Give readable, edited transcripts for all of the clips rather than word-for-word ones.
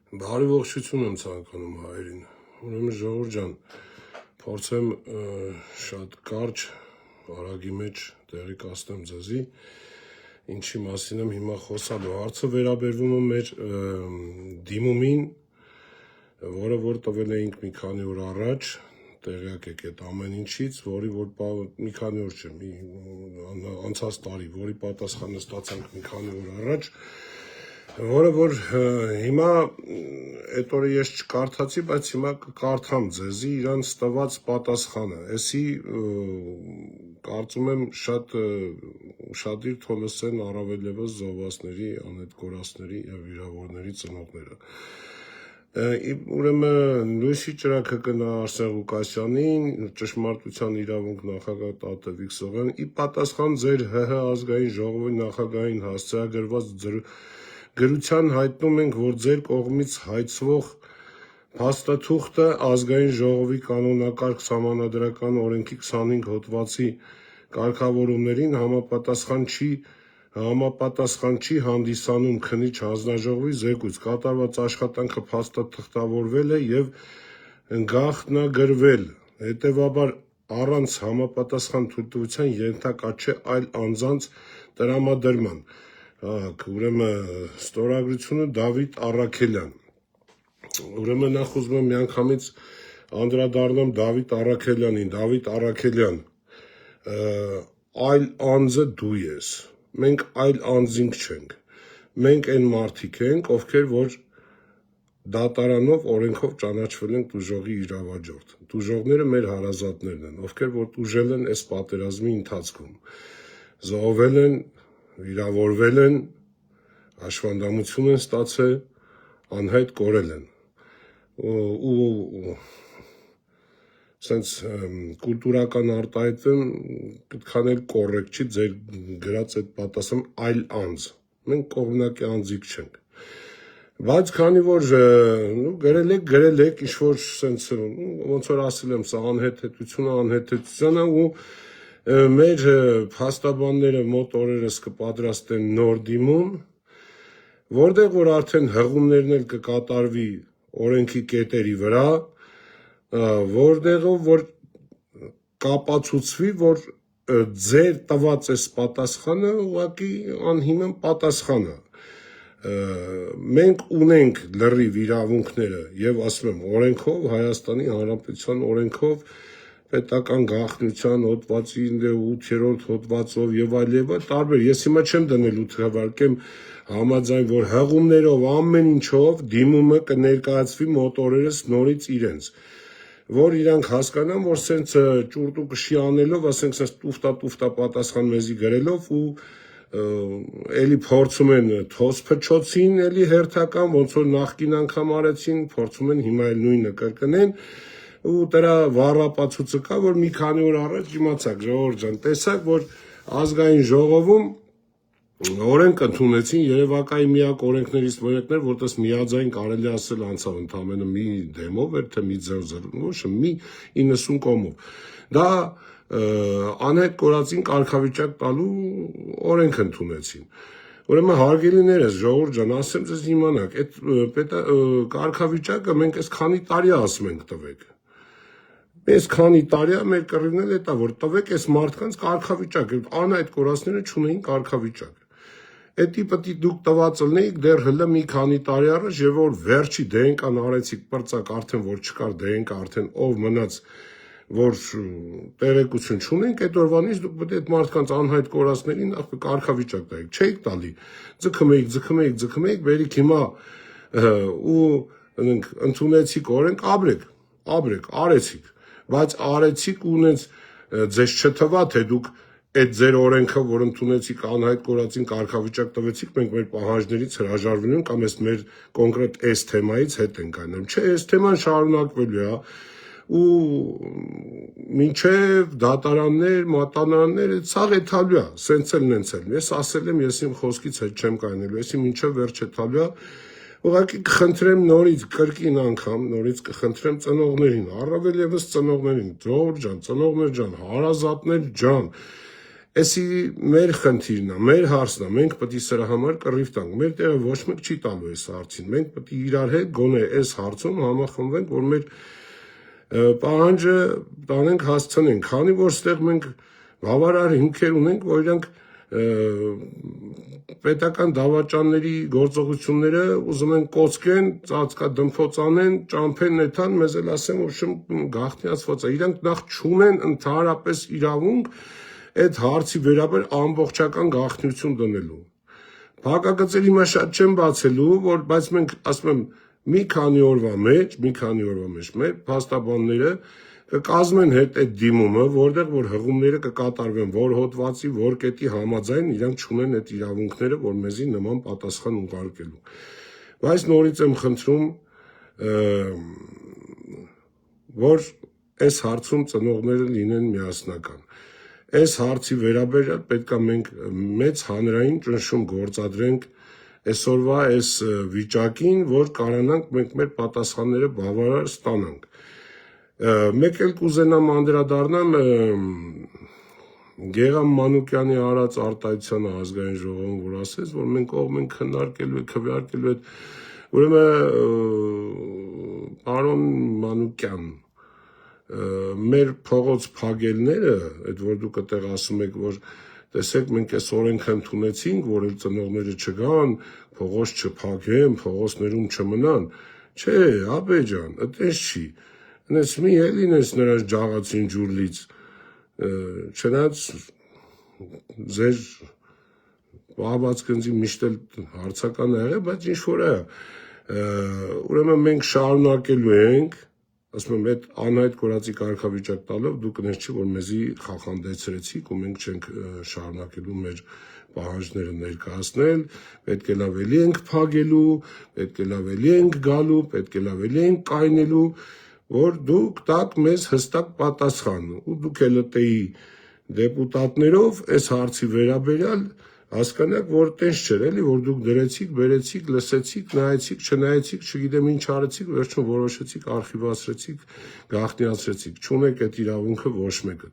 Բարի ողջություն եմ ցանկանում հայերին։ Ուրեմն ժողովուրդ ջան, փորձեմ շատ կարճ արագի մեջ տեղի կասնեմ ձեզի, ինչի մասին եմ հիմա խոսալու։ Հարցը վերաբերվում է մեր դիմումին, որը որ տվել էինք մի քանի օր առաջ, տեղյակ եք այդ ամեն ինչից, որի որ մի քանի օր չէ, անցած տարի, որի պատասխանը ստացանք մի քանի օր առաջ, որը որ հիմա այդ օրը ես չկարդացի, բայց հիմա կկարդամ ձեզի իրանց տված պատասխանը։ Էսի կարծում եմ շատիր թող լսեն առավելևս զոհվածների, անհետ կորածների եւ վիրավորների ծնողները։ Ուրեմն լույսի ճրագը կնա Արսեն Ղուկասյանին, ճշմարտության իրավունք նախագահ Տաթևիկ Սողոյան, ի պատասխան ձեր ՀՀ ազգային ժողովի նախագահին հասցեագրված գրության հայտնում ենք, որ ձեր կողմից հայցվող փաստաթուղթը ազգային ժողովի կանոնակարգ սահմանադրական օրենքի 25 հոդվածի կարգավորումներին համապատասխան չի հանդիսանում քննիչ հանձնաժողովի զեկույց, կատարված աշխատանքը փաստաթղթավորվել է եւ գաղտնագրվել, հետեւաբար առանց համապատասխան թույլտվության ենթակա չէ այլ անձանց տրամադրման։ Ուրեմն ստորագրությունը Դավիթ Առաքելյան։ Ուրեմն նախ ուզում եմ միանգամից անդրադառնամ Դավիթ Առաքելյանին։ Դավիթ Առաքելյան, այլ անձը դու ես։ Մենք այլ անձինք չենք։ Մենք այն մարդիկ ենք, ովքեր որ դատարանով, օրենքով ճանաչվել են տուժողի իրավաճորտ։ Տուժողները մեր հարազատներն են, ովքեր որ տուժել են այս պատերազմի ընթացքում։ Զոհվել են, վիրավորվել են, հաշվանդամություն են ստացել, անհայտ կորել են։ Ու սենց կուլտուրական արտահայտվեմ, այդքան էլ կոռեկտ չի ձեր գրած այդ պատասխան այլ անձ։ Մենք կողմնակի անձիկ չենք։ Բայց քանի որ գրել եք ինչ-որ սենց ոնց որ ասել եմ, սա անհեթեթությունը անհեթեթությանը ու մեր փաստաբանները մոտ օրերս կպատրաստեն նոր դիմում, որտեղ որ արդեն հղումներն էլ կկատարվի օրենքի կետերի վրա, որտեղով որ կապացուցվի, որ ձեր տված այս պատասխանը ուղղակի անհիմն պատասխան է։ Մենք ունենք լրիվ իրավունքները եւ ասում եմ օրենքով, Հայաստանի Հանրապետության օրենքով, պետական գաղտնիության հոդվածի 8-րդ հոդվածով եւ այլ տարբեր։ Ես հիմա չեմ դնել ու թվարկեմ համաձայն, որ հղումներով ամեն ինչով դիմումը կներկայացվի մոտ օրերս նորից իրենց, որ իրանք հասկանան, որ սենց ճուրտ ու կշի անելով, ասենք սենց տուֆտա պատասխան մեզի գրելով ու էլի փորձում են թոս փչոցին, էլի հերթական, ոնց որ նախկին անգամ արեցին, փորձում են հիմա էլ նույնը կրկնեն ու դրա վառապացույցը կա, որ մի քանի օր առաջ իմացաք, ժողովուրդ ջան, տեսաք, որ ազգային ժողովում օրենք ընդունեցին, երևակայի միակ օրենքներից մեկն էր, որտես միաձայն կարելի ասել անցավ ընդամենը մի դեմով էր, թե մի ձև, ոչ մի 90 կողմով։ Դա անհետ կորածին կարգավիճակ տալու օրենք ընդունեցին։ Ուրեմն հարգելիներս, ժողովուրդ ջան, ասեմ ձեզ իմանաք, այդ կարգավիճակը մենք այս քանի տարի ասում ենք տվեք։ Այս քանի տարի մեր կռիվն էլ էտա, որ տվեք այս մարդկանց կարգավիճակ, անհայտ կորածները չունեին կարգավիճակ։ Էդի պտի դուք տված ելնեիք դեռ հլը մի քանի տարի առաջ, եւ որ վերջի դենկան արեցիք պրծակ արդեն որ չկար դենկա արդեն ով մնաց որ տեղեկություն չունենք, այդ օրվանից դուք պետք է այդ մարդկանց անհայտ կորածներին կարգավիճակ տայիք, չէիք տալի։ Ձգում էիք, վերիք հիմա ու ընդունեցիք օրենք, ապրեք, արեցիք, բայց արեցիք ու ունենց ձեզ չթվա, թե դուք այդ ձեր օրենքը, որ ընդունեցիք անհայտ կորածին կարգավիճակ տվեցիք, մենք մեր պահանջներից հրաժարվելու ենք կամ մեր կոնկրետ այս թեմայից հետ ենք այնեմ։ Չէ, այս թեման շարունակվելու է ու մինչև դատարաններ, մատանաններ, ցավ է թալու է, սենց էլ նենց էլ։ Ես ասել եմ, ես իմ խոսքից հետ չեմ կայնելու, եսի մինչև վերջ է թալու է։ Ուղղակի կխնդրեմ նորից կրկին անգամ, նորից կխնդրեմ ծնողներին, առավել եւս ծնողներին, ժողովուրդ ջան, ծնողներ ջան, հարազատներ ջան, Էսի մեր խնդիրն է, մեր հարցն է, մենք պետք է սրա համար կռիվ տանք։ Մեր տեղը ոչ մեկ չի տալու այս հարցին։ Մենք պետք է իրար հետ գոնե այս հարցում համախմբվենք, որ մեր պահանջը տանենք, հասցնենք, քանի որ ստեղ մենք բավարար հիմքեր ունենք, որ իրանք պետական դավաճանների գործողությունները ուզում են կոծկեն, ծածկա դմփոց անեն, ճամփեն նետան, մեզ էլ ասեն, որ գաղտնիացված է։ Իրանք նախ չունեն ընդհանրապես իրավունք այդ հարցի վերաբեր ամբողջական գաղտնիություն դնելու։ Փակագծերի հիմա շատ չեմ բացելու, բայց մենք ասում եմ մի քանի օրվա մեջ մեր փաստաբանները կկազմեն հետ այդ դիմումը, որտեղ որ հղումները կկատարվեն, որ հոդվածի, որ կետի համաձայն իրանք չունեն այդ իրավունքները, որ մեզի նման պատասխան ուղարկելու։ Բայց նորից եմ խնդրում, որ այս հարցում ծնողները լինեն միասնական։ Այս հարցի վերաբերյալ պետք է մենք մեծ հանրային ճնշում գործադրենք այսօրվա այս վիճակին, որ կարողանանք մենք մեր պատասխանները բավարար ստանանք։ Մեկ էլ կուզենամ անդրադառնամ Գեգամ Մանուկյանի արած արտահայտությանը ազգային ժողովում, որ ասեց, որ մենք կողմ ենք քվեարկելու այդ ուրեմն պարոն Մանուկյան, մեր փողոց փագելները, այդ որ դուք այդտեղ ասում եք, որ տեսեք մենք այս օրենքը ընդունեցինք, որ ծնողները չգան, փողոց չփակեն, փողոցներում չմնան, չէ, աբե ջան, այդպես չի։ Այնպես մի էլինես նրանց ջաղացին ջուրլից, չնայած ձեր պահված գնձի միշտ էլ հարցական է եղել, բայց ինչ որ է, ուրեմն մենք շարունակելու ենք, ասում եմ, այդ անհայտ կորածի կարգավիճակ տալով դուք նես չի, որ մեզի խախանդեցրեցիք ու մենք չենք շարունակելու մեր պահանջները ներկայացնել, պետք է ավելի ենք փագելու, պետք է ավելի ենք գալու, պետք է ավելի ենք կայնելու, որ դուք տաք մեզ հստակ պատասխան ու դուք էլ ըտեի դեպուտատներով այս հարցի վերաբերյալ հասկանաք, որ տես չէր էլի, որ դուք դրեցիք, բերեցիք, լսեցիք, նայեցիք, չնայեցիք, չգիտեմ ինչ արեցիք, վերջում որոշեցիք, արխիվացրեցիք, գաղտնիացրեցիք, չունեք այդ իրավունքը ոչ մեկը։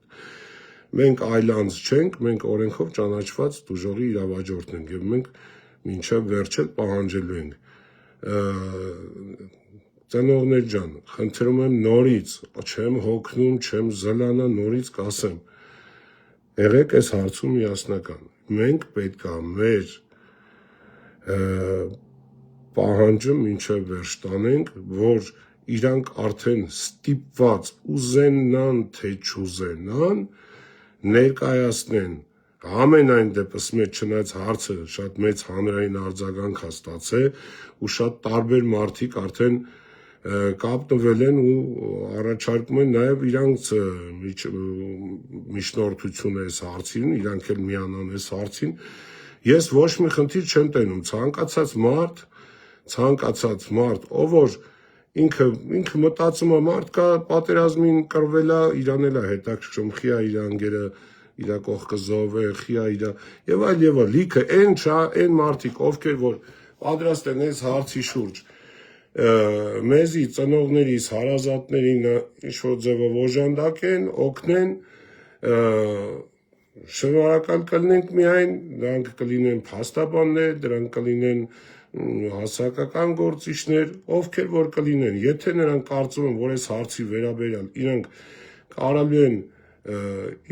Մենք այլանց չենք, մենք օրենքով ճանաչված դուժողի իրավաճորտն ենք եւ մենք մինչեւ վերջել պահանջելու ենք։ Ծնողներ ջան, խնդրում եմ նորից, չեմ հոգնում, չեմ զլանա, նորից կասեմ, եղեք այս հարցում միասնական։ Մենք պետք է մեր պահանջը մինչև վերջ տանենք, որ իրանք արդեն ստիպված ուզենան, թե չուզենան, ներկայացնեն ամենայն դեպս մեջ չնայած հարցը շատ մեծ հանրային արձագանք է ստացել ու շատ տարբեր մարդիկ արդեն կապտվել են ու առաջարկում են նաև իրանց միջնորդությունը այս հարցին, իրանք էլ միանան այս հարցին։ Ես ոչ մի խնդիր չեմ տենում, ցանկացած մարդ, ով որ ինքը մտածում է մարդ կա պատերազմին կռվել է, իրան էլ է հետաքրքրում, խիա իր անգերը, իր կողքը զոհվել, խիա իր եւ այլ, լիքը այն մարդիկ, ովքեր որ պատրաստ են այս հարցի շուրջ մեզի ծնողներիս, հարազատներին ինչ-որ ձևով օժանդակեն, օգնեն, շնորհակալ կլինենք միայն, դրանք կլինեն փաստաբաններ, դրանք կլինեն հասարակական գործիչներ, ովքեր որ կլինեն, եթե նրանք կարծում են, որ այս հարցի վերաբերյալ իրանք կարելի են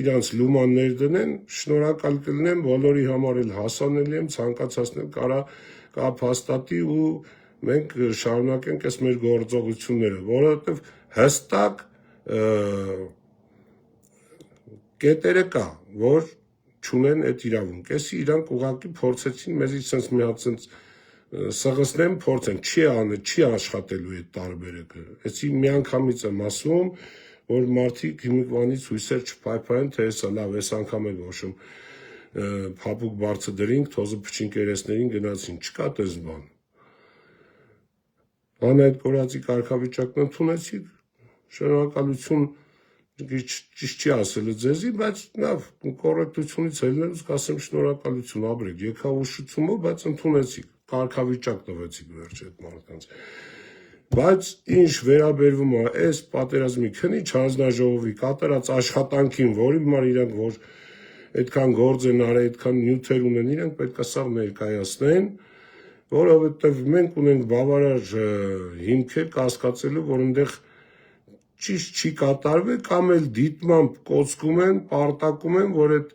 իրանց լումաններ դնեն, շնորհակալ կլինեմ, բոլորի համար էլ հասանելի եմ, ցանկացածն կա փաստատի ու մենք շարունակենք այս մեր գործողությունները, որովհետև հստակ կետերը կա, որ չունեն այդ իրավունք։ Էսի իրանք ուղղակի փորձեցին մեզի sense մի հատ sense սղսնեն, փորձեն, չի աշխատելու այդ տարբերակը։ Էսի միանգամից եմ ասում, որ մարդիկ հիմիկվանից հույսեր չփայփայեն, թե հեսա լավ, այս անգամ էլ ոչմ փափուկ բարձը դրինք, թոզը փչինք երեսներին գնացին, չկա տես բան։ Անհայտ կորածի կարգավիճակն ընդունեցիք, շնորհակալություն, ճիշտ չի ասել ձեզի, բայց լավ, կոռեկտությունից ելնելուց կասեմ շնորհակալություն, ապրեք, եկավուշությունով, բայց ընդունեցիք, կարգավիճակ տվեցիք վերջ այդ մարդկանց։ Բայց ինչ վերաբերվում է այս պատերազմի քննիչ հանձնաժողովի կատարած աշխատանքին, որի համար իրանք որ այդքան գործ են արել, այդքան նյութեր ունեն, իրենք պետք է սա ներկայացնեն, որովհետև մենք ունենք բավարար հիմքեր կասկածելու, որ այնտեղ ճիշտ չի կատարվել կամ էլ դիտմամբ կոծկում են, պարտակում են, որ այդ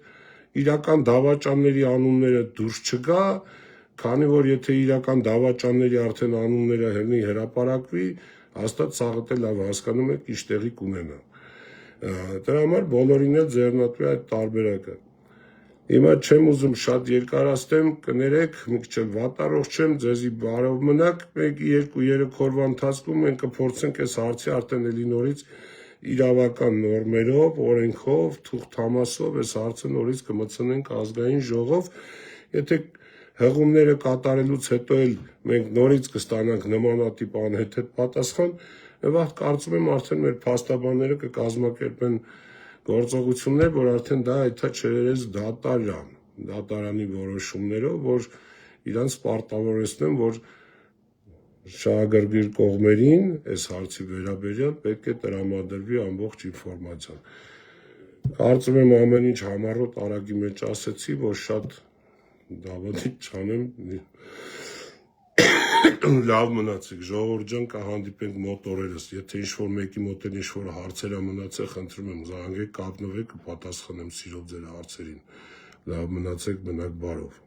իրական դավաճանների անունները դուրս չգա, քանի որ եթե իրական դավաճանների արդեն անունները հրապարակվի, հաստատ Սաղաթել լավ հասկանում եք ինչ տեղի կունենա։ Դրա համար բոլորին էլ ձեռնատու է այդ տարբերակը։ Հիմա չեմ ուզում շատ երկարացնեմ, կներեք, մի քիչ վատառողջ չեմ, ձեզի բարով մնաք, 1-2-3 օրվա ընթացքում մենք կփորձենք այս հարցի արդեն էլի նորից իրավական նորմերով, օրենքով, թուղթամասով այս հարցը նորից կմտցնենք ազգային ժողով, եթե հղումները կատարելուց հետո էլ մենք նորից կստանանք նմանատիպ անհեթեթ պատասխան, վաղ կարծում եմ արդեն մեր փաստաբանները կկազմակերպեն գործողություններ, որ արդեն դա այդա չերես դատարանի որոշումներով, որ իրանց պարտավորեցնեն, որ շահագրգիռ կողմերին այս հարցի վերաբերյալ պետք է տրամադրվի ամբողջ ինֆորմացիան։ Կարծում եմ ամեն ինչ համառոտ արագի մեջ ասեցի, որ շատ դավադիկ չանեմ, լավ մնացեք, ժողովուրդ ջան, կհանդիպենք մոտ օրերս, եթե ինչ-որ մեկի մոտ էլ ինչ-որ հարցեր է մնացել, խնդրում եմ զանգեք, կապնվեք, կպատասխանեմ սիրով ձեր հարցերին, լավ մնացեք, մնաք բարով։